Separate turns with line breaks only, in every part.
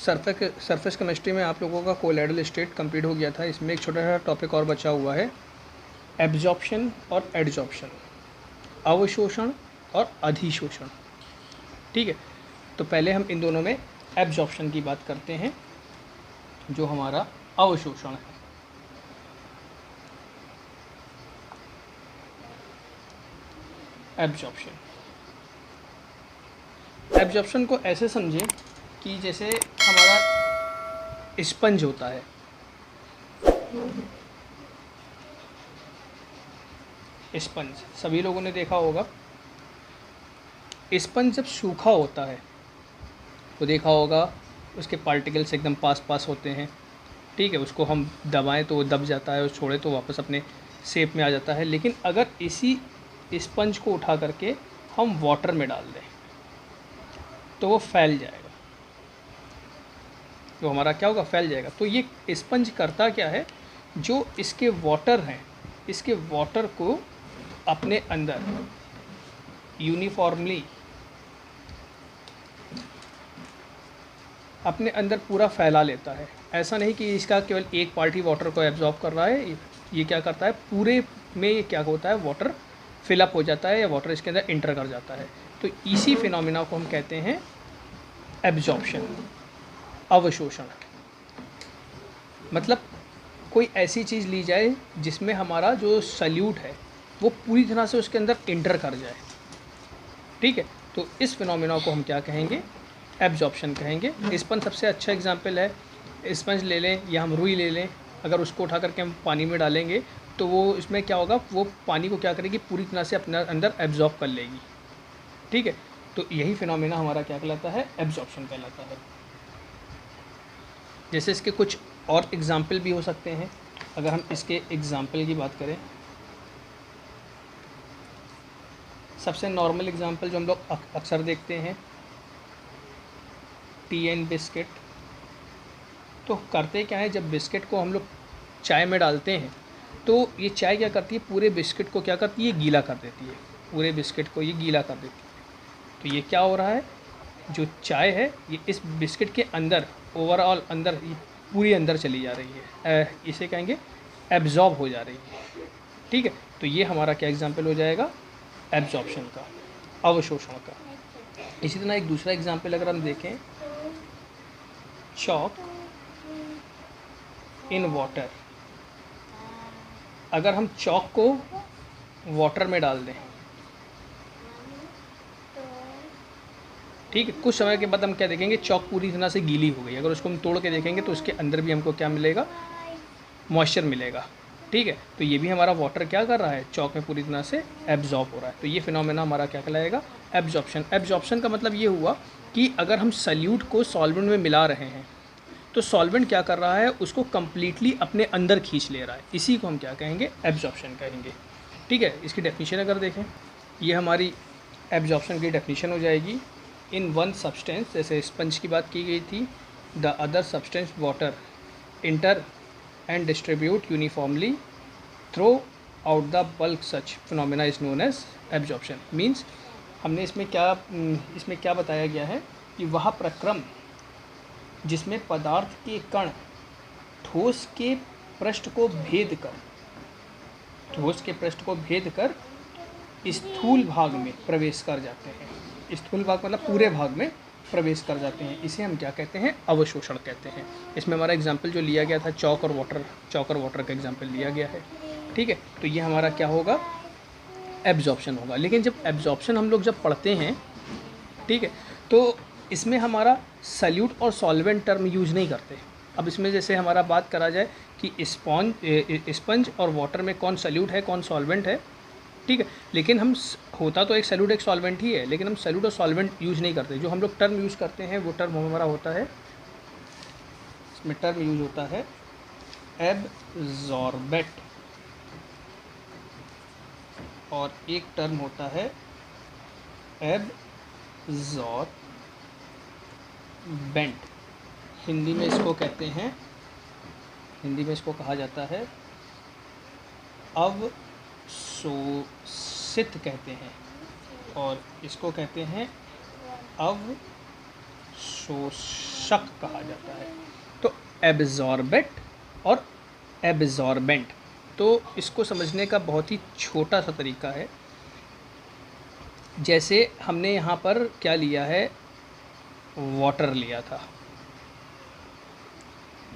Surface chemistry में आप लोगों का कोलाइडल स्टेट कंप्लीट हो गया था। इसमें एक छोटा सा टॉपिक और बचा हुआ है, एब्जॉर्प्शन और एडजॉर्प्शन, अवशोषण और अधिशोषण। ठीक है, तो पहले हम इन दोनों में एब्जॉर्प्शन की बात करते हैं, जो हमारा अवशोषण है। एब्जॉर्प्शन को ऐसे समझें कि जैसे हमारा स्पंज होता है, स्पंज सभी लोगों ने देखा होगा। स्पंज जब सूखा होता है तो देखा होगा उसके पार्टिकल्स एकदम पास होते हैं। ठीक है, उसको हम दबाएं तो वो दब जाता है और छोड़े तो वापस अपने शेप में आ जाता है। लेकिन अगर इसी स्पंज को उठा करके हम वाटर में डाल दें तो वो फैल जाएगा, तो हमारा क्या होगा, फैल जाएगा। तो ये स्पंज करता क्या है, जो इसके वाटर हैं, इसके वाटर को अपने अंदर यूनिफॉर्मली अपने अंदर पूरा फैला लेता है। ऐसा नहीं कि इसका केवल एक पार्ट ही वाटर को एब्जॉर्ब कर रहा है, ये क्या करता है, पूरे में ये क्या होता है, वाटर फिलअप हो जाता है या वाटर इसके अंदर इंटर कर जाता है। तो इसी फिनोमिना को हम कहते हैं एब्जॉर्प्शन, अवशोषण। मतलब कोई ऐसी चीज़ ली जाए जिसमें हमारा जो सल्यूट है वो पूरी तरह से उसके अंदर इंटर कर जाए। ठीक है, तो इस फिनोमिना को हम क्या कहेंगे, एब्जॉर्प्शन कहेंगे। स्पंज सबसे अच्छा एग्जांपल है। स्पंज ले लें या हम रुई ले लें, अगर उसको उठा करके हम पानी में डालेंगे तो वो इसमें क्या होगा, वो पानी को क्या करेगी, पूरी तरह से अपने अंदर एब्जॉर्ब कर लेगी। ठीक है, तो यही फिनोमिना हमारा क्या कहलाता है, एब्जॉर्प्शन कहलाता है। जैसे इसके कुछ और एग्जाम्पल भी हो सकते हैं। अगर हम इसके एग्जाम्पल की बात करें, सबसे नॉर्मल एग्जाम्पल जो हम लोग अक्सर देखते हैं, टी एंड बिस्किट। तो करते क्या है, जब बिस्किट को हम लोग चाय में डालते हैं तो ये चाय क्या करती है, पूरे बिस्किट को क्या करती है, गीला कर देती है, पूरे बिस्किट को ये गीला कर देती है। तो ये क्या हो रहा है, जो चाय है ये इस बिस्किट के अंदर ओवरऑल अंदर पूरी अंदर चली जा रही है, इसे कहेंगे एब्जॉर्ब हो जा रही है। ठीक है, तो ये हमारा क्या एग्जाम्पल हो जाएगा, एब्जॉर्प्शन का, अवशोषण का। इसी तरह एक दूसरा एग्जाम्पल अगर हम देखें, चॉक इन वाटर। अगर हम चॉक को वाटर में डाल दें, ठीक है, कुछ समय के बाद हम क्या देखेंगे, चॉक पूरी तरह से गीली हो गई। अगर उसको हम तोड़ के देखेंगे तो उसके अंदर भी हमको क्या मिलेगा, मॉइस्चर मिलेगा। ठीक है, तो ये भी हमारा वाटर क्या कर रहा है, चॉक में पूरी तरह से एब्जॉर्ब हो रहा है। तो ये फिनोमेना हमारा क्या कहलाएगा, एब्जॉर्प्शन। एब्जॉर्प्शन का मतलब ये हुआ कि अगर हम सल्यूट को सॉल्वेंट में मिला रहे हैं तो सॉल्वेंट क्या कर रहा है, उसको कम्प्लीटली अपने अंदर खींच ले रहा है। इसी को हम क्या कहेंगे, एब्जॉर्प्शन कहेंगे। ठीक है, इसकी डेफिनेशन अगर देखें, ये हमारी एब्जॉर्प्शन की डेफिनेशन हो जाएगी, इन वन सब्सटेंस, जैसे स्पंज की बात की गई थी, the other substance water enter and distribute uniformly throughout the bulk, such phenomena is known as absorption। means हमने इसमें क्या बताया गया है कि वह प्रक्रम जिसमें पदार्थ के कण ठोस के पृष्ठ को भेद कर स्थूल भाग में प्रवेश कर जाते हैं। स्थूल भाग मतलब पूरे भाग में प्रवेश कर जाते हैं, इसे हम क्या कहते हैं, अवशोषण कहते हैं। इसमें हमारा एग्जाम्पल जो लिया गया था, चॉक और वाटर का एग्जाम्पल लिया गया है। ठीक है, तो ये हमारा क्या होगा, एब्जॉर्प्शन होगा। लेकिन जब एब्जॉर्प्शन हम लोग जब पढ़ते हैं, ठीक है, तो इसमें हमारा सल्यूट और सॉल्वेंट टर्म यूज नहीं करते। अब इसमें जैसे हमारा बात करा जाए कि स्पंज और वाटर में कौन सल्यूट है कौन सॉल्वेंट है, ठीक है, लेकिन हम होता तो एक सल्यूट एक सॉल्वेंट ही है, लेकिन हम सल्यूट और सॉल्वेंट यूज़ नहीं करते। जो हम लोग टर्म यूज़ करते हैं वो टर्म हमारा होता है, इसमें टर्म यूज़ होता है एब्जॉर्बेट, और एक टर्म होता है एब्जॉर्बेंट। हिंदी में इसको कहते हैं, हिंदी में इसको कहा जाता है अवशोषित कहते हैं, और इसको कहते हैं अवशोषक। अवशोषक कहा जाता है। तो एब्जॉर्बेट और एब्जॉर्बेंट, तो इसको समझने का बहुत ही छोटा सा तरीका है। जैसे हमने यहाँ पर क्या लिया है, वाटर लिया था,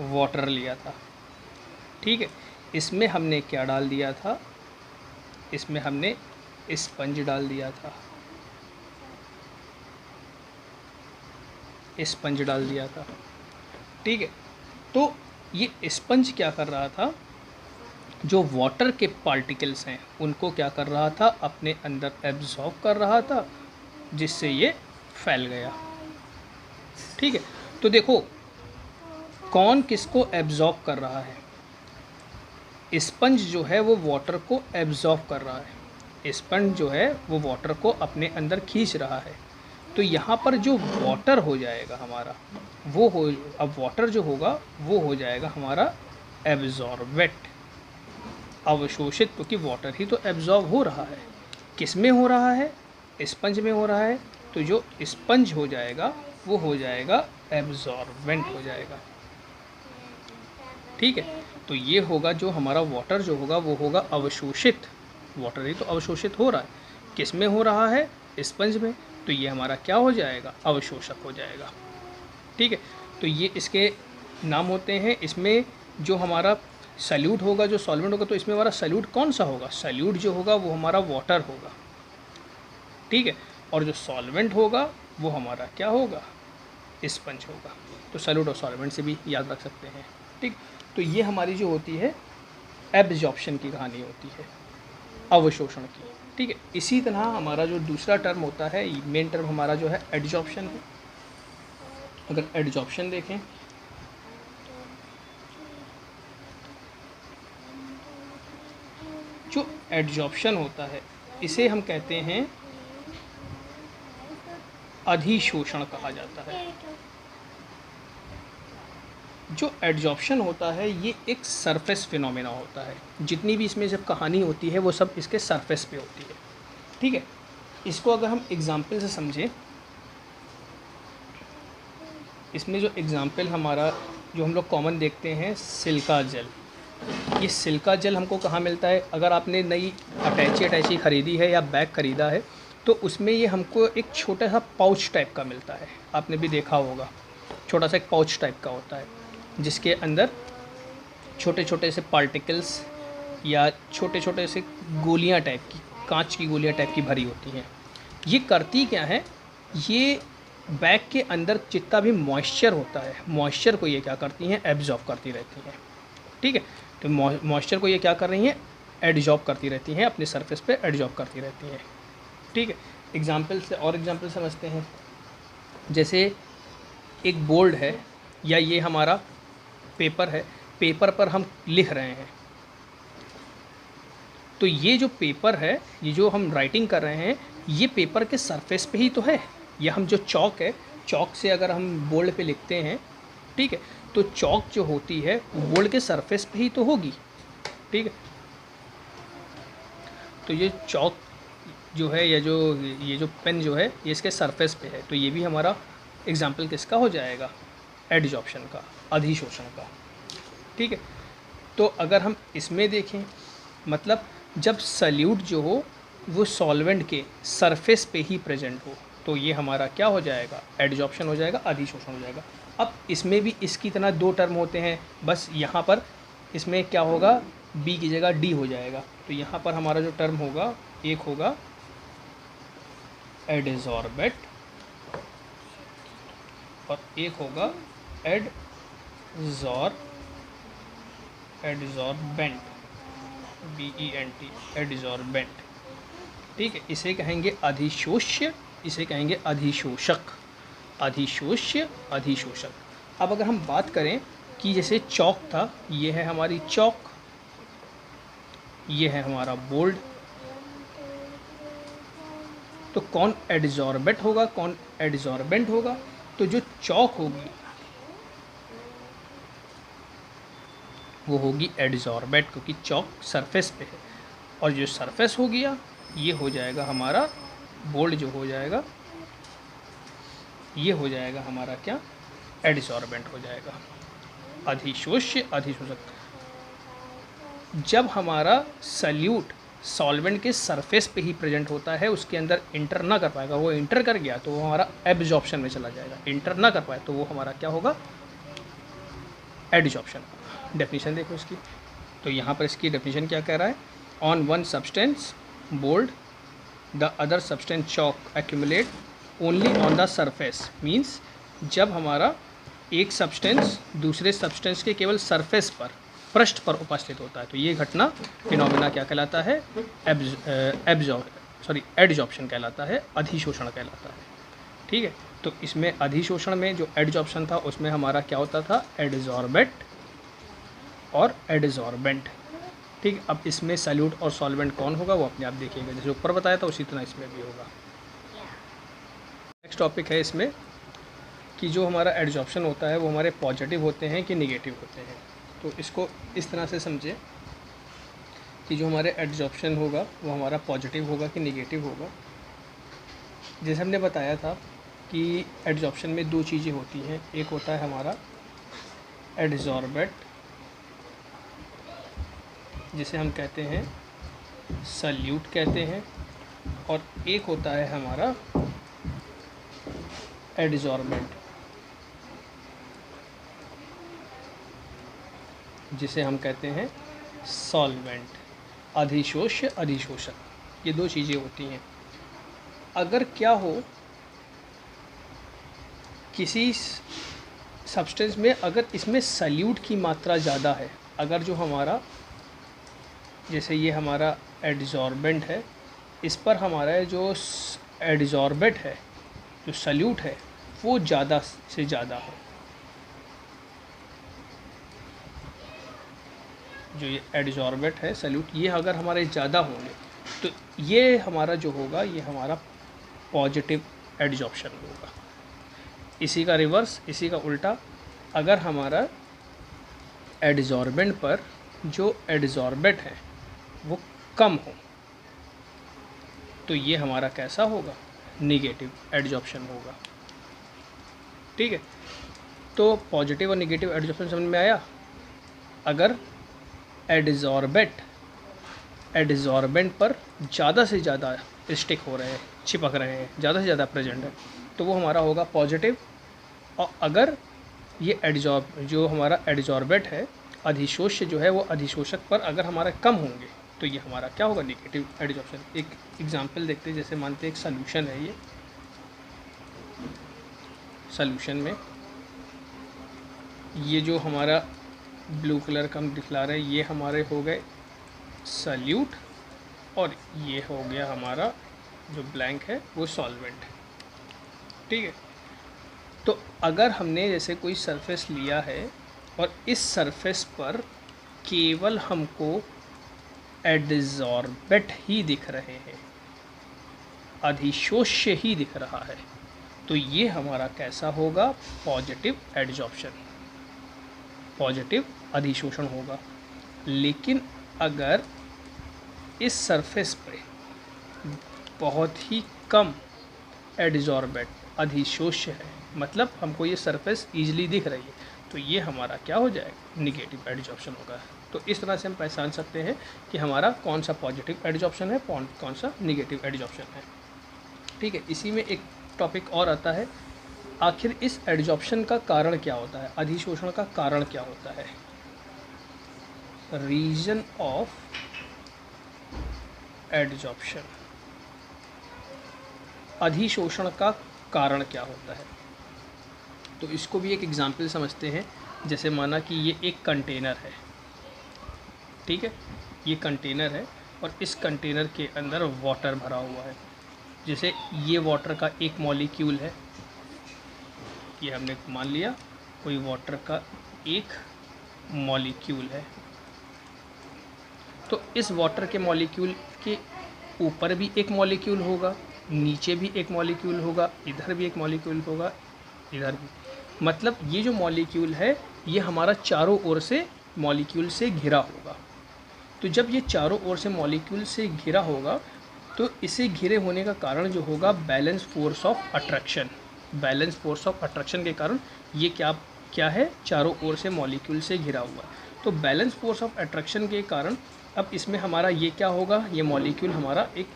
वाटर लिया था, ठीक है। इसमें हमने क्या डाल दिया था, इसमें हमने स्पंज डाल दिया था, स्पंज डाल दिया था, ठीक है। तो ये स्पंज क्या कर रहा था, जो वाटर के पार्टिकल्स हैं उनको क्या कर रहा था, अपने अंदर एब्जॉर्ब कर रहा था, जिससे ये फैल गया, ठीक है। तो देखो कौन किसको एब्जॉर्ब कर रहा है, स्पंज जो है वो वाटर को एब्जॉर्ब कर रहा है, स्पंज जो है वो वाटर को अपने अंदर खींच रहा है। तो यहाँ पर जो वाटर हो जाएगा हमारा, वो हो, अब वाटर जो होगा वो हो जाएगा हमारा एब्जॉर्बेट, अवशोषित, क्योंकि वाटर ही तो एब्जॉर्ब हो रहा है। किस में हो रहा है, स्पंज में हो रहा है। तो जो स्पंज हो जाएगा वो हो जाएगा एब्जॉर्बेंट हो जाएगा, ठीक है। तो ये होगा जो हमारा वाटर जो होगा वो होगा अवशोषित, वाटर ही तो अवशोषित हो रहा है, किस में हो रहा है, स्पंज में। तो ये हमारा क्या हो जाएगा, अवशोषक हो जाएगा, ठीक है। तो ये इसके नाम होते हैं। इसमें जो हमारा सल्यूट होगा, जो सॉल्वेंट होगा, तो इसमें हमारा सल्यूट कौन सा होगा, सल्यूट जो होगा वो हमारा वाटर होगा, ठीक है। और जो सॉल्वेंट होगा वो हमारा क्या होगा, स्पंज होगा। तो सल्यूट और सॉल्वेंट से भी याद रख सकते हैं, ठीक। तो ये हमारी जो होती है एब्जॉर्प्शन की कहानी होती है, अवशोषण की, ठीक है। इसी तरह हमारा जो दूसरा टर्म होता है, मेन टर्म हमारा जो है एडजॉर्प्शन है। अगर एडजॉर्प्शन देखें, जो एडजॉर्प्शन होता है इसे हम कहते हैं अधिशोषण कहा जाता है। जो एडजॉर्प्शन होता है ये एक सरफेस फिनोमेना होता है। जितनी भी इसमें जब कहानी होती है वो सब इसके सरफेस पे होती है, ठीक है। इसको अगर हम एग्जाम्पल से समझें, इसमें जो एग्जाम्पल हमारा जो हम लोग कॉमन देखते हैं, सिल्का जल। ये सिल्का जल हमको कहाँ मिलता है, अगर आपने नई अटैची ख़रीदी है या बैग ख़रीदा है तो उसमें ये हमको एक छोटा सा पाउच टाइप का मिलता है। आपने भी देखा होगा, छोटा सा एक पाउच टाइप का होता है जिसके अंदर छोटे छोटे से पार्टिकल्स या छोटे छोटे से गोलियां टाइप की, कांच की गोलियां टाइप की भरी होती हैं। ये करती क्या है, ये बैग के अंदर जितना भी मॉइस्चर होता है, मॉइस्चर को ये क्या करती हैं, एब्जॉर्ब करती रहती हैं, ठीक है। तो मॉइस्चर को ये क्या कर रही हैं, एब्जॉर्ब करती रहती हैं, अपने सरफेस पे एब्जॉर्ब करती रहती हैं, ठीक है। एग्जाम्पल से और एग्जाम्पल समझते हैं। जैसे एक बोर्ड है या ये हमारा पेपर है, पेपर पर हम लिख रहे हैं, तो ये जो पेपर है, ये जो हम राइटिंग कर रहे हैं, ये पेपर के सरफेस पे ही तो है। या हम जो चॉक है, चॉक से अगर हम बोर्ड पे लिखते हैं, ठीक है, तो चॉक जो होती है बोर्ड के सरफेस पे ही तो होगी, ठीक है। तो ये चॉक जो है या ये जो पेन जो है ये इसके सरफेस पे है। तो ये भी हमारा एग्जाम्पल किसका हो जाएगा, एडजॉर्प्शन का, अधिशोषण का, ठीक है। तो अगर हम इसमें देखें, मतलब जब सल्यूट जो हो वो सॉल्वेंट के सरफेस पे ही प्रेजेंट हो, तो ये हमारा क्या हो जाएगा, एडजॉर्प्शन हो जाएगा, अधिशोषण हो जाएगा। अब इसमें भी इसकी तरह दो टर्म होते हैं, बस यहाँ पर इसमें क्या होगा, बी की जगह डी हो जाएगा। तो यहाँ पर हमारा जो टर्म होगा, एक होगा एडजॉर्बेट और एक होगा एडजॉर्बेंट, BENT, एडजॉर्बेंट, ठीक है। इसे कहेंगे अधिशोष्य, इसे कहेंगे अधिशोषक, अधिशोष्य, अधिशोषक। अब अगर हम बात करें कि जैसे चॉक था, ये है हमारी चॉक, ये है हमारा बोर्ड, तो कौन एडजॉर्बेट होगा, कौन एडजॉर्बेंट होगा, तो जो चॉक होगी वो होगी एडजॉर्बेट, क्योंकि चॉक सरफेस पे है। और जो सरफेस हो गया ये हो जाएगा हमारा बोर्ड, जो हो जाएगा ये हो जाएगा हमारा क्या, एडसॉर्बेंट हो जाएगा। अधिशोष्य अधिशोषक। जब हमारा सल्यूट सॉल्वेंट के सरफेस पे ही प्रेजेंट होता है, उसके अंदर इंटर ना कर पाएगा, वो इंटर कर गया तो वो हमारा एब्जॉर्प्शन में चला जाएगा, इंटर ना कर पाए तो वो हमारा क्या होगा, एडजॉर्प्शन। डेफिनेशन देखो इसकी, तो यहाँ पर इसकी डेफिनेशन क्या कह रहा है, on one substance bold the other substance chalk accumulate only on the surface. Means जब हमारा एक सब्सटेंस दूसरे सब्सटेंस के केवल सरफेस पर, पृष्ठ पर उपस्थित होता है, तो ये घटना फिनोमेना क्या कहलाता है, एडजॉर्प्शन कहलाता है, अधिशोषण कहलाता है। ठीक है, तो इसमें अधिशोषण में जो एडजॉर्प्शन था उसमें हमारा क्या होता था, एडजॉर्बेट और एडजॉर्बेंट। ठीक, अब इसमें सल्यूट और सॉल्वेंट कौन होगा वो अपने आप देखिएगा, जैसे ऊपर बताया था उसी तरह इसमें भी होगा। नेक्स्ट टॉपिक है इसमें कि जो हमारा एडजॉर्प्शन होता है वो हमारे पॉजिटिव होते हैं कि निगेटिव होते हैं। तो इसको इस तरह से समझें कि जो हमारे एडजॉर्प्शन होगा वो हमारा पॉजिटिव होगा कि निगेटिव होगा। जैसे हमने बताया था कि एडजॉर्प्शन में दो चीज़ें होती हैं, एक होता है हमारा एडजॉर्बेट जिसे हम कहते हैं सल्यूट कहते हैं, और एक होता है हमारा एडजॉर्बेंट जिसे हम कहते हैं सॉल्वेंट। अधिशोष्य अधिशोषक, ये दो चीज़ें होती हैं। अगर क्या हो किसी सब्सटेंस में, अगर इसमें सल्यूट की मात्रा ज़्यादा है, अगर जो हमारा जैसे ये हमारा एडजॉर्बेंट है, इस पर हमारा जो एडजॉर्बेट है, जो सल्यूट है, वो ज़्यादा से ज़्यादा हो, जो ये एडजॉर्बेट है सल्यूट, ये अगर हमारे ज़्यादा होंगे तो ये हमारा जो होगा ये हमारा पॉजिटिव एडजॉर्प्शन होगा। इसी का रिवर्स, इसी का उल्टा, अगर हमारा एडजॉर्बेंट पर जो एडजॉर्बेट है वो कम हो तो ये हमारा कैसा होगा, निगेटिव एडजॉर्प्शन होगा। ठीक है, तो पॉजिटिव और निगेटिव एडजॉर्प्शन समझ में आया। अगर एडजॉर्बेंट पर ज़्यादा से ज़्यादा स्टिक हो रहे हैं, चिपक रहे हैं, ज़्यादा से ज़्यादा प्रेजेंट है, तो वो हमारा होगा पॉजिटिव। और अगर ये जो हमारा एडजॉर्बेट है, अधिशोष्य जो है वो अधिशोषक पर अगर हमारा कम होंगे तो ये हमारा क्या होगा, निगेटिव एडजॉर्प्शन। एक एग्जांपल देखते हैं, जैसे मानते हैं एक सॉल्यूशन है, ये सॉल्यूशन में ये जो हमारा ब्लू कलर का हम दिखला रहे हैं, ये हमारे हो गए सल्यूट, और ये हो गया हमारा जो ब्लैंक है वो सॉल्वेंट। ठीक है, तो अगर हमने जैसे कोई सरफेस लिया है और इस सरफेस पर केवल हमको एडजॉर्बेट ही दिख रहे हैं, अधिशोष्य ही दिख रहा है, तो ये हमारा कैसा होगा, पॉजिटिव एडजॉर्प्शन, पॉजिटिव अधिशोषण होगा। लेकिन अगर इस सरफेस पे बहुत ही कम एडजॉर्बेट अधिशोष्य है, मतलब हमको ये सरफेस ईजिली दिख रही है, तो ये हमारा क्या हो जाएगा, निगेटिव एडजॉर्प्शन होगा। तो इस तरह से हम पहचान सकते हैं कि हमारा कौन सा पॉजिटिव एडजॉर्प्शन है, कौन सा निगेटिव एडजॉर्प्शन है। ठीक है, इसी में एक टॉपिक और आता है, आखिर इस एडजॉर्प्शन का कारण क्या होता है, अधिशोषण का कारण क्या होता है, रीजन ऑफ एडजॉर्प्शन, अधिशोषण का कारण क्या होता है। तो इसको भी एक एग्जाम्पल समझते हैं। जैसे माना कि ये एक कंटेनर है, ठीक है, ये कंटेनर है और इस कंटेनर के अंदर वाटर भरा हुआ है। जैसे ये वाटर का एक मॉलिक्यूल है, ये हमने मान लिया कोई वाटर का एक मॉलिक्यूल है, तो इस वाटर के मॉलिक्यूल के ऊपर भी एक मॉलिक्यूल होगा, नीचे भी एक मॉलिक्यूल होगा, इधर भी एक मॉलिक्यूल होगा, इधर भी। मतलब ये जो मॉलिक्यूल है ये हमारा चारों ओर से मॉलिक्यूल से घिरा होगा। तो जब ये चारों ओर से मॉलिक्यूल से घिरा होगा तो इसे घिरे होने का कारण जो होगा, balance force of attraction, balance force of attraction के कारण ये क्या है, चारों ओर से मॉलिक्यूल से घिरा हुआ है। तो बैलेंस फोर्स ऑफ अट्रैक्शन के कारण अब इसमें हमारा ये क्या होगा, ये मॉलिक्यूल हमारा एक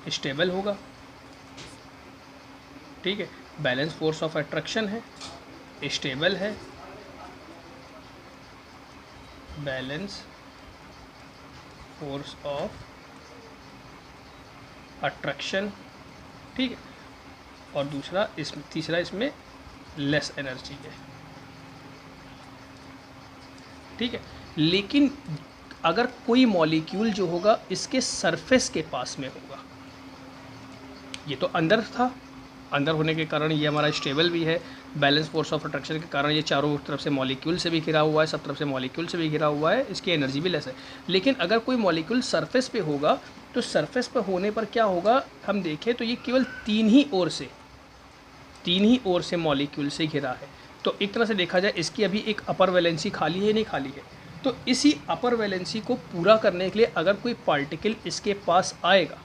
स्टेबल होगा, ठीक है। बैलेंस फोर्स ऑफ अट्रैक्शन है, स्टेबल है, बैलेंस फोर्स ऑफ अट्रैक्शन, ठीक है। और दूसरा तीसरा इसमें लेस एनर्जी है, ठीक है। लेकिन अगर कोई मॉलिक्यूल जो होगा इसके सरफेस के पास में होगा, ये तो अंदर था, अंदर होने के कारण ये हमारा स्टेबल भी है, बैलेंस फोर्स ऑफ अट्रैक्शन के कारण ये चारों तरफ से मॉलिक्यूल से भी घिरा हुआ है, सब तरफ से मॉलिक्यूल से भी घिरा हुआ है, इसकी एनर्जी भी लेस है। लेकिन अगर कोई मॉलिक्यूल सरफेस पे होगा तो सरफेस पे होने पर क्या होगा, हम देखें तो ये केवल तीन ही ओर से मॉलिक्यूल से घिरा है। तो एक तरह से देखा जाए इसकी अभी एक अपर वैलेंसी खाली है, नहीं खाली है। तो इसी अपर वैलेंसी को पूरा करने के लिए अगर कोई पार्टिकल इसके पास आएगा,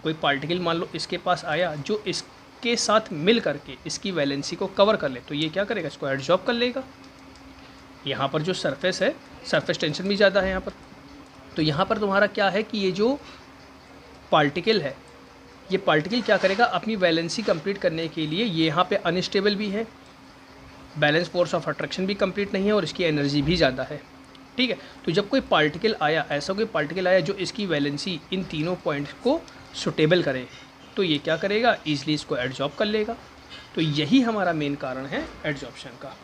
कोई पार्टिकल मान लो इसके पास आया जो इसके साथ मिल करके इसकी वैलेंसी को कवर कर ले, तो ये क्या करेगा, इसको एडजॉर्ब कर लेगा। यहाँ पर जो सरफेस है, सरफेस टेंशन भी ज़्यादा है यहाँ पर, तो यहाँ पर तुम्हारा क्या है कि ये जो पार्टिकल है, ये पार्टिकल क्या करेगा, अपनी वैलेंसी कंप्लीट करने के लिए ये यहाँ पे अनस्टेबल भी है, बैलेंस फोर्स ऑफ अट्रैक्शन भी कंप्लीट नहीं है और इसकी एनर्जी भी ज़्यादा है, ठीक है। तो जब कोई पार्टिकल आया, ऐसा कोई पार्टिकल आया जो इसकी वैलेंसी इन तीनों पॉइंट्स को सुटेबल करे, तो ये क्या करेगा, ईजिली इसको एडजॉर्ब कर लेगा। तो यही हमारा मेन कारण है एडजॉर्प्शन का,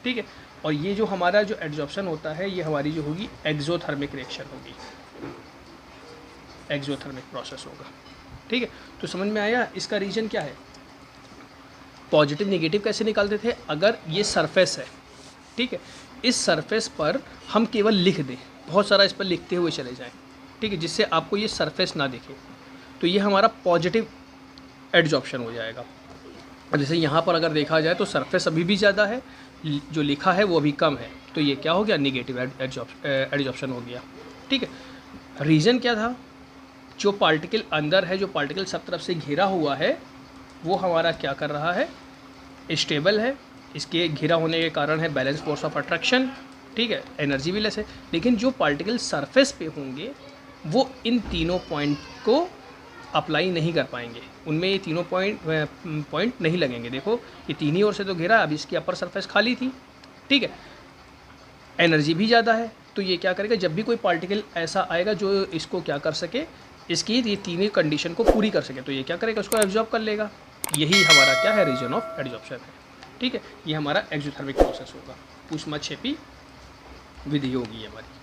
ठीक है। और ये जो हमारा जो एडजॉर्प्शन होता है, ये हमारी जो होगी एक्सोथर्मिक रिएक्शन होगी, एक्सोथर्मिक प्रोसेस होगा, ठीक है। तो समझ में आया इसका रीजन क्या है। पॉजिटिव नेगेटिव कैसे निकालते थे, अगर ये सरफेस है, ठीक है, इस सरफेस पर हम केवल लिख दें, बहुत सारा इस पर लिखते हुए चले जाएं, ठीक है, जिससे आपको ये सरफेस ना दिखे, तो ये हमारा पॉजिटिव एडजॉर्प्शन हो जाएगा। और जैसे यहाँ पर अगर देखा जाए तो सरफेस अभी भी ज़्यादा है, जो लिखा है वो अभी कम है, तो ये क्या हो गया, निगेटिव एडजॉर्प्शन हो गया, ठीक है। रीज़न क्या था, जो पार्टिकल अंदर है, जो पार्टिकल सब तरफ से घिरा हुआ है, वो हमारा क्या कर रहा है, स्टेबल है, इसके घिरा होने के कारण है बैलेंस फोर्स ऑफ अट्रैक्शन, ठीक है, एनर्जी भी लेस है। लेकिन जो पार्टिकल सरफेस पे होंगे वो इन तीनों पॉइंट को अप्लाई नहीं कर पाएंगे, उनमें ये तीनों पॉइंट नहीं लगेंगे। देखो ये तीन ही ओर से तो घिरा, अब इसकी अपर सरफेस खाली थी, ठीक है, एनर्जी भी ज़्यादा है, तो ये क्या करेगा, जब भी कोई पार्टिकल ऐसा आएगा जो इसको क्या कर सके, इसकी ये तीनों कंडीशन को पूरी कर सके, तो ये क्या करेगा, उसको एब्जॉर्ब कर लेगा। यही हमारा क्या है, रीजन ऑफ एडजॉर्प्शन है, ठीक है। ये हमारा एक्सोथर्मिक प्रोसेस होगा, ऊष्माक्षेपी विधि होगी हमारी।